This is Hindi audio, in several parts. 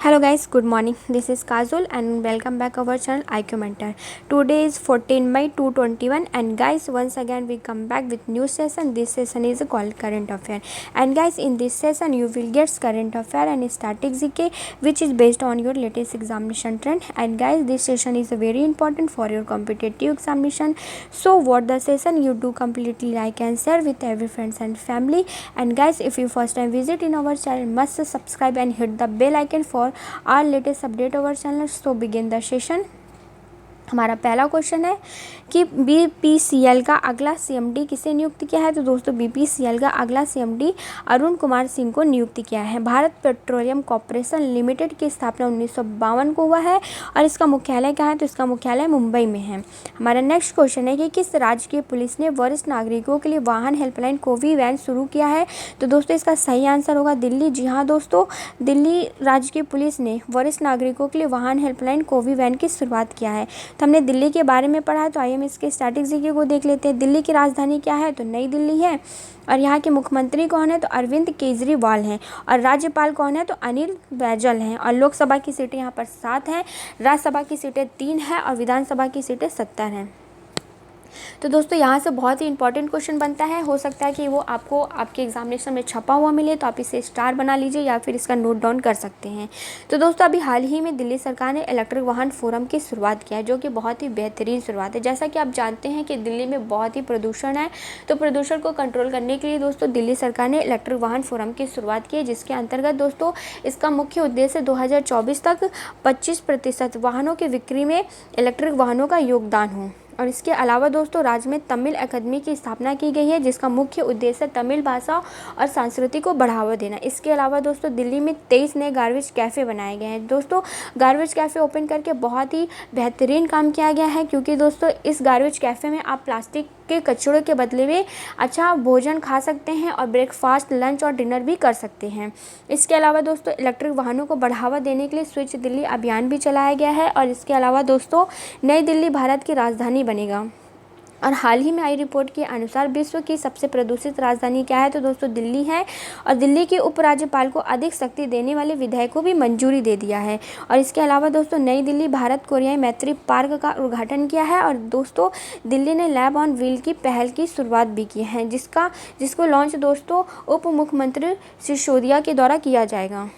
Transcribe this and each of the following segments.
Hello guys, good morning. This is Kazul and welcome back our channel IQ Mentor. Today is 14 May 2021 and guys once again we come back with new session. This session is called current affair. And guys in this session you will get current affair and static GK which is based on your latest examination trend. And guys this session is very important for your competitive examination. So what the session you do completely like and share with every friends and family. And guys if you first time visit in our channel must subscribe and hit the bell icon for our latest update our channel. So begin the session. हमारा पहला क्वेश्चन है कि बीपीसीएल का अगला सीएमडी किसे नियुक्त किया है। तो दोस्तों बीपीसीएल का अगला सीएमडी अरुण कुमार सिंह को नियुक्त किया है। भारत पेट्रोलियम कॉर्पोरेशन लिमिटेड की स्थापना 1952 को हुआ है और इसका मुख्यालय कहाँ है। तो इसका मुख्यालय मुंबई में है। हमारा नेक्स्ट क्वेश्चन है कि किस राज्य की पुलिस ने वरिष्ठ नागरिकों के लिए वाहन हेल्पलाइन कोवी वैन शुरू किया है। तो दोस्तों इसका सही आंसर होगा दिल्ली। जी हाँ दोस्तों, दिल्ली राज्य की पुलिस ने वरिष्ठ नागरिकों के लिए वाहन हेल्पलाइन कोवी वैन की शुरुआत किया है। तो हमने दिल्ली के बारे में पढ़ा है, तो आइए हम इसके स्टैटिक जीके को देख लेते हैं। दिल्ली की राजधानी क्या है। तो नई दिल्ली है। और यहाँ के मुख्यमंत्री कौन है। तो अरविंद केजरीवाल हैं। और राज्यपाल कौन है। तो अनिल बैजल हैं। और लोकसभा की सीटें यहाँ पर 7 हैं, राज्यसभा की सीटें 3 हैं और विधानसभा की सीटें 70 हैं। तो दोस्तों यहाँ से बहुत ही इंपॉर्टेंट क्वेश्चन बनता है। हो सकता है कि वो आपको आपके एग्जामिनेशन में छपा हुआ मिले, तो आप इसे स्टार बना लीजिए या फिर इसका नोट डाउन कर सकते हैं। तो दोस्तों अभी हाल ही में दिल्ली सरकार ने इलेक्ट्रिक वाहन फोरम की शुरुआत किया है, जो कि बहुत ही बेहतरीन शुरुआत है। जैसा कि आप जानते हैं कि दिल्ली में बहुत ही प्रदूषण है, तो प्रदूषण को कंट्रोल करने के लिए दोस्तों दिल्ली सरकार ने इलेक्ट्रिक वाहन फोरम की शुरुआत की है, जिसके अंतर्गत दोस्तों इसका मुख्य उद्देश्य 2024 तक 25% वाहनों की बिक्री में इलेक्ट्रिक वाहनों का योगदान हो। और इसके अलावा दोस्तों राज्य में तमिल अकादमी की स्थापना की गई है, जिसका मुख्य उद्देश्य तमिल भाषा और संस्कृति को बढ़ावा देना। इसके अलावा दोस्तों दिल्ली में 23 नए गार्बेज कैफ़े बनाए गए हैं। दोस्तों गार्बेज कैफ़े ओपन करके बहुत ही बेहतरीन काम किया गया है, क्योंकि दोस्तों इस गार्बेज कैफ़े में आप प्लास्टिक के कचड़ों के बदले में अच्छा भोजन खा सकते हैं और ब्रेकफास्ट, लंच और डिनर भी कर सकते हैं। इसके अलावा दोस्तों इलेक्ट्रिक वाहनों को बढ़ावा देने के लिए स्विच दिल्ली अभियान भी चलाया गया है। और इसके अलावा दोस्तों नई दिल्ली भारत की राजधानी बनेगा। और हाल ही में आई रिपोर्ट के अनुसार विश्व की सबसे प्रदूषित राजधानी क्या है। तो दोस्तों दिल्ली है। और दिल्ली के उपराज्यपाल को अधिक शक्ति देने वाले विधेयक को भी मंजूरी दे दिया है। और इसके अलावा दोस्तों नई दिल्ली भारत कोरियाई मैत्री पार्क का उद्घाटन किया है। और दोस्तों दिल्ली ने लैब ऑन व्हील की पहल की शुरुआत भी की है, जिसको लॉन्च दोस्तों उप मुख्यमंत्री सिसोदिया के द्वारा किया जाएगा।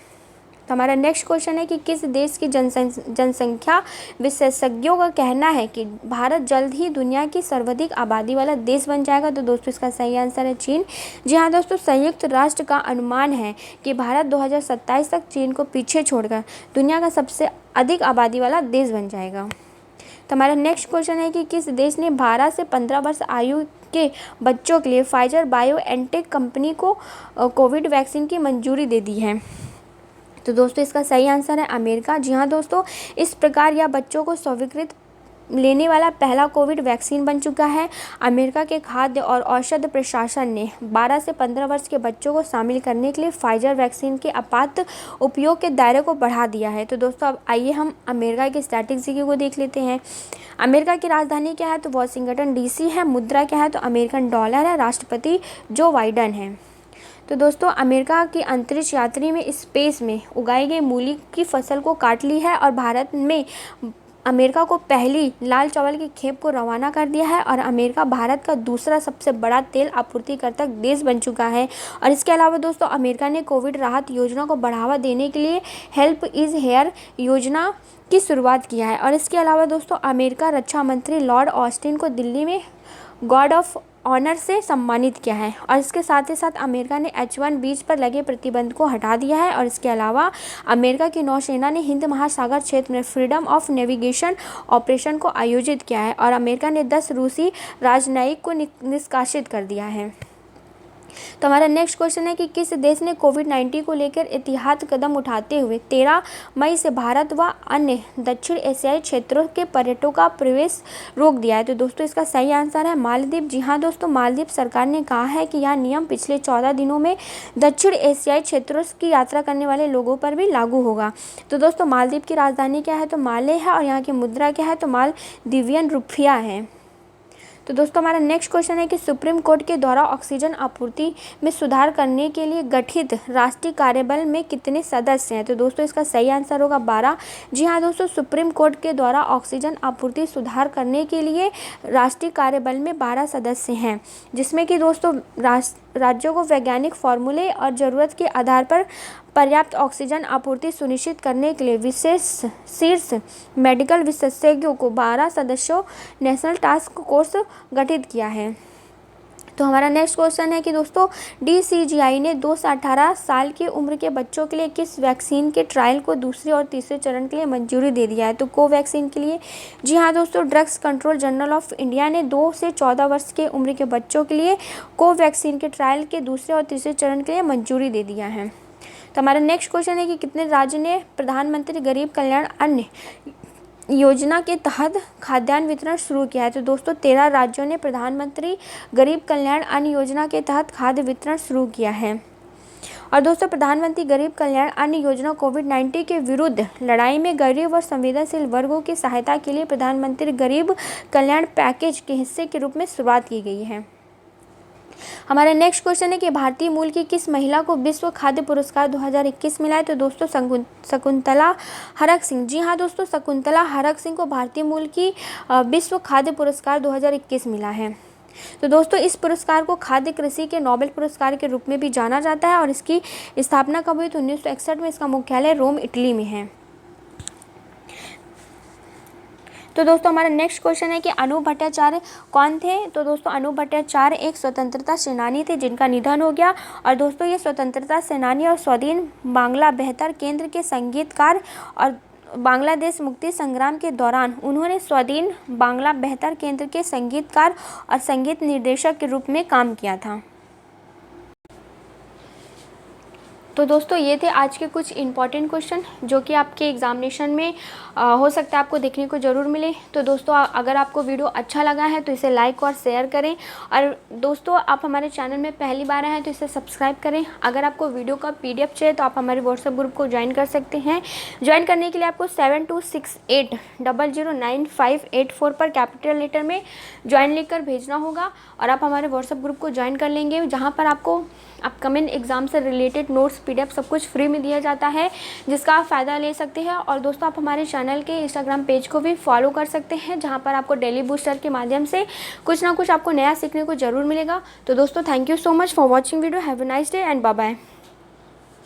तो हमारा नेक्स्ट क्वेश्चन है कि किस देश की जनसंख्या विशेषज्ञों का कहना है कि भारत जल्द ही दुनिया की सर्वाधिक आबादी वाला देश बन जाएगा। तो दोस्तों इसका सही आंसर है चीन। जी हाँ दोस्तों, संयुक्त राष्ट्र का अनुमान है कि भारत 2027 तक चीन को पीछे छोड़कर दुनिया का सबसे अधिक आबादी वाला देश बन जाएगा। तो हमारा नेक्स्ट क्वेश्चन है कि किस देश ने 12 से 15 वर्ष आयु के बच्चों के लिए फाइजर बायोएनटेक कंपनी को कोविड वैक्सीन की मंजूरी दे दी है। तो दोस्तों इसका सही आंसर है अमेरिका। जी हाँ दोस्तों, इस प्रकार यह बच्चों को स्वीकृत लेने वाला पहला कोविड वैक्सीन बन चुका है। अमेरिका के खाद्य और औषध प्रशासन ने 12 से 15 वर्ष के बच्चों को शामिल करने के लिए फाइजर वैक्सीन के आपात उपयोग के दायरे को बढ़ा दिया है। तो दोस्तों अब आइए हम अमेरिका के स्टैटिक जीके को देख लेते हैं। अमेरिका की राजधानी क्या है। तो वाशिंगटन DC है। मुद्रा क्या है। तो अमेरिकन डॉलर है। राष्ट्रपति जो बाइडन है। तो दोस्तों अमेरिका की अंतरिक्ष यात्री में स्पेस में उगाई गई मूली की फसल को काट ली है और भारत में अमेरिका को पहली लाल चावल की खेप को रवाना कर दिया है। और अमेरिका भारत का दूसरा सबसे बड़ा तेल आपूर्तिकर्ता देश बन चुका है। और इसके अलावा दोस्तों अमेरिका ने कोविड राहत योजना को बढ़ावा देने के लिए हेल्प इज़ हेयर योजना की शुरुआत किया है। और इसके अलावा दोस्तों अमेरिका रक्षा मंत्री लॉर्ड ऑस्टिन को दिल्ली में गार्ड ऑफ ऑनर से सम्मानित किया है। और इसके साथ ही साथ अमेरिका ने H1 बीज पर लगे प्रतिबंध को हटा दिया है। और इसके अलावा अमेरिका की नौसेना ने हिंद महासागर क्षेत्र में फ्रीडम ऑफ नेविगेशन ऑपरेशन को आयोजित किया है। और अमेरिका ने 10 रूसी राजनयिक को निष्कासित कर दिया है। तो हमारा नेक्स्ट क्वेश्चन है कि किस देश ने कोविड-19 को लेकर एहतियाती कदम उठाते हुए 13 मई से भारत व अन्य दक्षिण एशियाई क्षेत्रों के पर्यटकों का प्रवेश रोक दिया है। तो दोस्तों इसका सही आंसर है मालदीव। जी हाँ दोस्तों, मालदीव सरकार ने कहा है कि यह नियम पिछले 14 दिनों में दक्षिण एशियाई क्षेत्रों की यात्रा करने वाले लोगों पर भी लागू होगा। तो दोस्तों मालदीव की राजधानी क्या है। तो माले है। और यहाँ की मुद्रा क्या है। तो मालदीवियन रुपया है। तो दोस्तों हमारा नेक्स्ट क्वेश्चन है कि सुप्रीम कोर्ट के द्वारा ऑक्सीजन आपूर्ति में सुधार करने के लिए गठित राष्ट्रीय कार्यबल में कितने सदस्य हैं? तो दोस्तों इसका सही आंसर होगा 12। जी हाँ दोस्तों, सुप्रीम कोर्ट के द्वारा ऑक्सीजन आपूर्ति सुधार करने के लिए राष्ट्रीय कार्यबल में 12 सदस्य हैं, जिसमें कि दोस्तों राज्यों को वैज्ञानिक फॉर्मूले और ज़रूरत के आधार पर पर्याप्त ऑक्सीजन आपूर्ति सुनिश्चित करने के लिए विशेष शीर्ष मेडिकल विशेषज्ञों को 12 सदस्यों नेशनल टास्क फोर्स गठित किया है। तो हमारा नेक्स्ट क्वेश्चन है कि दोस्तों DCGI ने 2 से 18 साल की उम्र के बच्चों के लिए किस वैक्सीन के ट्रायल को दूसरे और तीसरे चरण के लिए मंजूरी दे दिया है? तो कोवैक्सीन के लिए। जी हाँ दोस्तों, drugs control general of India ने 2 से 14 वर्ष के उम्र के बच्चों के लिए कोवैक्सीन के ट्रायल के दूसरे और तीसरे चरण के लिए मंजूरी दे दिया है। तो हमारा नेक्स्ट क्वेश्चन है कि कितने राज्य ने प्रधानमंत्री गरीब कल्याण अन्न योजना के तहत खाद्यान्न वितरण शुरू किया है? तो दोस्तों 13 राज्यों ने प्रधानमंत्री गरीब कल्याण अन्न योजना के तहत खाद्य वितरण शुरू किया है। और दोस्तों प्रधानमंत्री गरीब कल्याण अन्न योजना कोविड-19 के विरुद्ध लड़ाई में गरीब और संवेदनशील वर्गों की सहायता के लिए प्रधानमंत्री गरीब कल्याण पैकेज के हिस्से के रूप में शुरुआत की गई है। हमारा नेक्स्ट क्वेश्चन है कि भारतीय मूल की किस महिला को विश्व खाद्य पुरस्कार 2021 मिला है? तो दोस्तों शकुंतला हरक सिंह। जी हाँ दोस्तों, शकुंतला हरक सिंह को भारतीय मूल की विश्व खाद्य पुरस्कार 2021 मिला है। तो दोस्तों इस पुरस्कार को खाद्य कृषि के नोबेल पुरस्कार के रूप में भी जाना जाता है और इसकी स्थापना कब हुई? तो 1961 में। इसका मुख्यालय रोम, इटली में है। तो दोस्तों हमारा नेक्स्ट क्वेश्चन है कि अनूप भट्टाचार्य कौन थे? तो दोस्तों अनूप भट्टाचार्य एक स्वतंत्रता सेनानी थे जिनका निधन हो गया। और दोस्तों ये स्वतंत्रता सेनानी और स्वाधीन बांग्ला बेहतर केंद्र के संगीतकार और बांग्लादेश मुक्ति संग्राम के दौरान उन्होंने स्वाधीन बांग्ला बेहतर केंद्र के संगीतकार और संगीत निर्देशक के रूप में काम किया था। तो दोस्तों ये थे आज के कुछ इंपॉर्टेंट क्वेश्चन जो कि आपके एग्जामिनेशन में हो सकता है आपको देखने को ज़रूर मिले। तो दोस्तों अगर आपको वीडियो अच्छा लगा है तो इसे लाइक और शेयर करें। और दोस्तों आप हमारे चैनल में पहली बार आए हैं तो इसे सब्सक्राइब करें। अगर आपको वीडियो का PDF चाहिए तो आप हमारे व्हाट्सएप ग्रुप को ज्वाइन कर सकते हैं। ज्वाइन करने के लिए आपको 7268009584 पर कैपिटल लेटर में ज्वाइन लिखकर भेजना होगा और आप हमारे व्हाट्सएप ग्रुप को ज्वाइन कर लेंगे, जहाँ पर आपको अपकमिंग एग्जाम से रिलेटेड नोट्स PDF सब कुछ फ्री में दिया जाता है, जिसका आप फ़ायदा ले सकते हैं। और दोस्तों आप हमारे चैनल के इंस्टाग्राम पेज को भी फॉलो कर सकते हैं, जहां पर आपको डेली बूस्टर के माध्यम से कुछ ना कुछ आपको नया सीखने को ज़रूर मिलेगा। तो दोस्तों thank you so much for watching video. Have a nice day and bye bye.